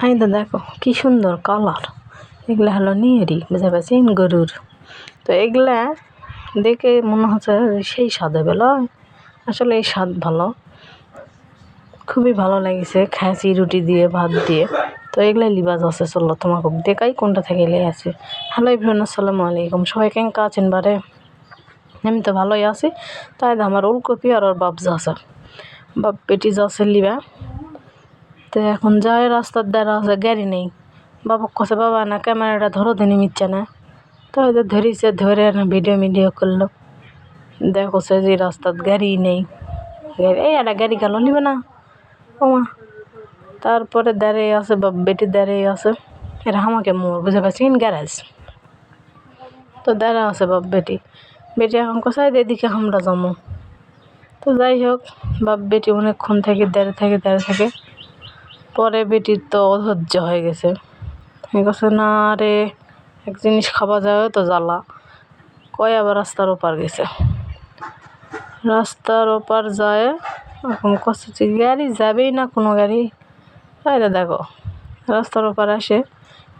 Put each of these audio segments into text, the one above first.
এই তো দেখো কি সুন্দর কালার। এগুলা হলো নিয়েরি, বুঝতে পারছেন, গরুর। তো এগুলা দেখে মনে হচ্ছে সেই স্বাদ হবে লয়। আসলে এই স্বাদ ভালো, খুবই ভালো লাগছে। খাসি রুটি দিয়ে, ভাত দিয়ে। তো এগুলাই লিবাজ আছে। চলো তোমাকে দেখাই কোনটা থেকে লিয়ে আছে। হ্যালো এভরিওয়ান, আসসালামু আলাইকুম। সবাই কেঙ্কা আছেন বারে? আমি তো ভালোই আছি। তাই আমার ওলকপি আর ওর বাপ আছে, বাপ পেটি যাচ্ছে লিবা। তো এখন যায় রাস্তার দ্বারা আছে, গাড়ি নেই। বাবা কছে, বাবা না ক্যামেরাটা ধরো দিনই মিচ্ছে না। তো এদের ধরিছে, ধরে না ভিডিও করলো। দেখছে যে রাস্তার গাড়ি নেই। এই একটা গাড়ি গেল নিবে না ওমা। তারপরে দাঁড়িয়ে আছে, বাপ বেটি দাঁড়িয়ে আছে। এরা আমাকে মোর, বুঝে পাচ্ছেন, গ্যারেজ। তো দাঁড়া আছে বাপ বেটি। বেটি এখন কোথায় এদিকে আমরা জমো। তো যাই হোক, বাপ বেটি অনেকক্ষণ থেকে দাঁড়িয়ে থাকে। পরে বেটির তো অধৈর্য হয়ে গেছে। গেছে না রে, এক জিনিস খাওয়া যাবে তো জ্বালা। কয় আবার রাস্তার ওপার গেছে। রাস্তার ওপার যায়, এখন কষেছে গাড়ি যাবেই না, কোনো গাড়ি। তাইলে দেখো রাস্তার ওপার আসে,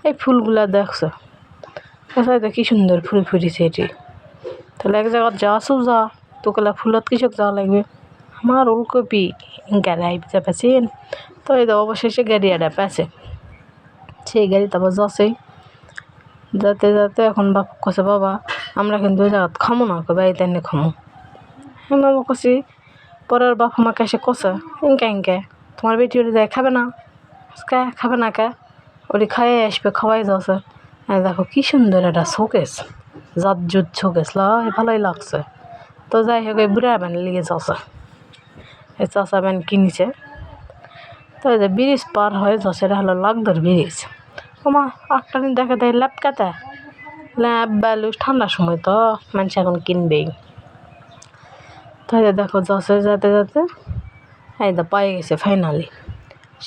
এই ফুলগুলা দেখছো, কোথায় তো কি সুন্দর ফুল ফুটেছে এটি। তাহলে এক জায়গায় যাওয়া যা, তোকেলা ফুলত কৃষক যাওয়া লাগবে। আমার ওলকপি গাড়ি বুঝতে পারছেন। তো এই তো অবশেষে গাড়ি একটা পেছে। সেই গাড়ি তারপর যাচ্ছেই, যাতে এখন বাপ কছে, বাবা আমরা কিন্তু ওই জায়গা খামো না, বাড়িতে এনে খামো। হ্যাঁ বাবা কছি। পরের বাপ আমাকে এসে কষে, ইনকে তোমার বেটি ওটি যায় খাবে না, খাবে না কে, ওটি খাইয়ে আসবে, খাওয়াই যাচ্ছে। দেখো কি সুন্দর একটা শোকেস, জাত শোকেস, ভালোই লাগছে। তো যাই হোক, এই বুড়া ব্যান লিগে যাচ্ছে, এই চাষা ব্যান কিনেছে। তো এই যে ব্রিজ পার হয়ে যাচ্ছে, এটা হলো লাগদর ব্রিজ। ওমা একটা দিন দেখে দেয় ল্যাপকাতে, ল্যাপ ব্যালু ঠান্ডার সময় তো মানুষ এখন কিনবেই। তাই দেখো যাতে এই তো পাই গেছে ফাইনালি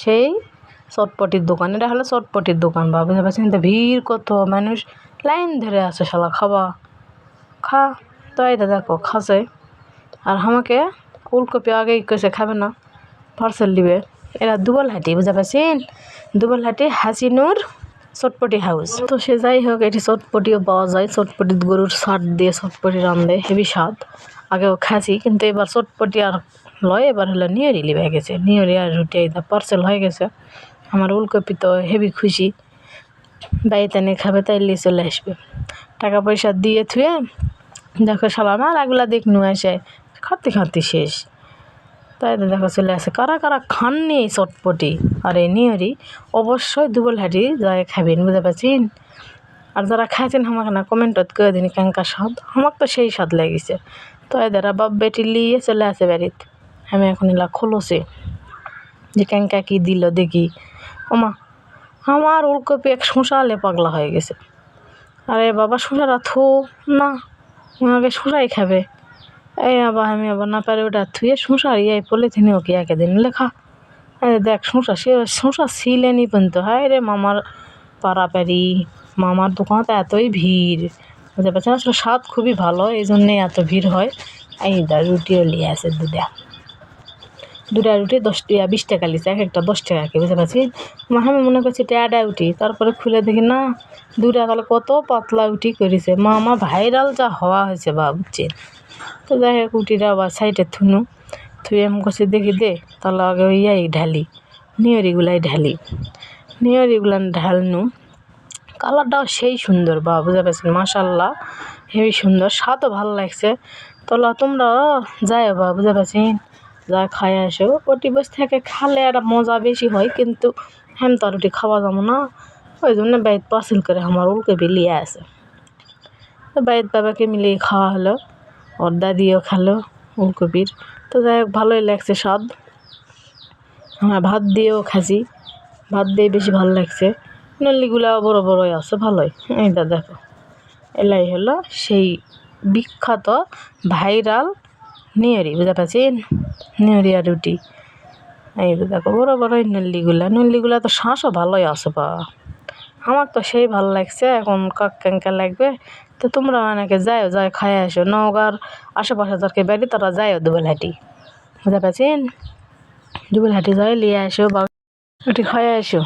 সেই চটপটির দোকান। এটা হলো চটপটির দোকান, বা বুঝতে পারছেন। তো ভিড় কত, মানুষ লাইন ধরে আছে শালা খাওয়া খা। তো এই দেখো খাসে। আর আমাকে ফুলকপি আগেই কেছে খাবে না, পার্সেল দিবে। এরা দুবলহাটি, বুঝতে পারছেন, দুবলহাটি হাসিনুর চটপটি হাউস। তো সে যাই হোক, এটি চটপটিও পাওয়া যায়। চটপটি গরুর ছাট দিয়ে চটপটি রান্ধে, হেভি স্বাদ। আগেও খাসি, কিন্তু এবার চটপটি আর লয়, এবার হলো নিয়রি লিবে গেছে। নিয়রি আর রুটি এই পার্সেল হয়ে গেছে। আমার ওলকপি তো হেভি খুশি, বাড়িতে নিয়ে খাবে, তাই নিয়ে চলে আসবে। টাকা পয়সা দিয়ে থুয়ে দেখো শালা আমার এগুলা দেখ নিয়ে আসে, খাতে শেষ। তাই দেখো চলে আসে। কারা খাননি চটপটি আর এই নিয়রি, অবশ্যই দুবলহাটি যায় খাবেন, বুঝতে পারছেন। আর যারা খাইছেন আমাকে না কমেন্টত করে দিন কেঙ্কা স্বাদ। আমার তো সেই স্বাদ লেগেছে। তো এদের বাপ বেটি লিয়ে চলে আসে বাড়িতে। আমি এখন এলা খোলছে যে কেঙ্কা কি দিল দেখি। ওমা আমার ওলকপি এক শোষালে পাগলা হয়ে গেছে। আরে বাবা শোষাটা থো না, আমাকে শোষাই খাবে। এই আমি আবার না পারে ওটা থুয়ে শোষার এই পলিথিনে ওকে একে দিন লেখা। দেখ শোষা ছিলেনি পর্যন্ত। হায় রে মামার পাড়াপাড়ি, মামার দোকানে এতই ভিড়, বুঝতে পারছেন। আসলে স্বাদ খুবই ভালো, এই জন্যেই এত ভিড় হয়। এই রুটিও নিয়ে আসে দুটা রুটি 20 টাকা লিছে, এক একটা 10 টাকা, বুঝতে পারছি। আমি মনে করছি ট্যাডা উঠি, তারপরে খুলে দেখি না, দুটা তাহলে কত পাতলা উঠি করেছে। মামা ভাইরাল যা হওয়া হয়েছে বা, বুঝছেন। তো যাই হোক, উটিটা আবার সাইডে থুয়ে আমি করছি দেখি দে, তাহলে আগে ইয়াই ঢালি, নিয়রিগুলাই ঢালনু। কালারটাও সেই সুন্দর, বা বুঝতে পারছেন, মাশাল্লাহ হেবি সুন্দর, স্বাদও ভালো লাগছে। তাহলে তোমরা যাই বা, বুঝতে পারছেন, যা খাই আসো। ওটি বসে থেকে খালে একটা মজা বেশি হয়, কিন্তু হ্যাঁ তো আর ওটি খাওয়া যাবো না। ওই জন্য বাইর পার্সেল করে আমার ওলকপি লিয়ে আসে। তো বাইর বাবাকে মিলিয়ে খাওয়া হলো, ওর দাদিও খেলো ওলকপির। তো যাই হোক, ভালোই লাগছে স্বাদ। হ্যাঁ, ভাত দিয়েও খাসি, ভাত দিয়ে বেশি ভালো লাগছে। নল্লিগুলাও বড়ই আছে, ভালোই। এইটা দেখো, এলাই হলো সেই বিখ্যাত ভাইরাল নিয়রি, বুঝতে পারছেন, নিয়রি আর রুটি। এই তো দেখো বড়ই নল্লিগুলা তো শাঁসও ভালোই আছে বা। আমার তো সেই ভালো লাগছে। এখন কেঙ্কা লাগবে। তো তোমরা অনেকে যায় খাই আসো, নওগাঁর আশেপাশে যাকে বাড়ি তারা যায়ও দুবলহাটি, বুঝতে পারছেন। দুবলহাটি যায় লিয়ে আসো বা ওটি খাই আসো।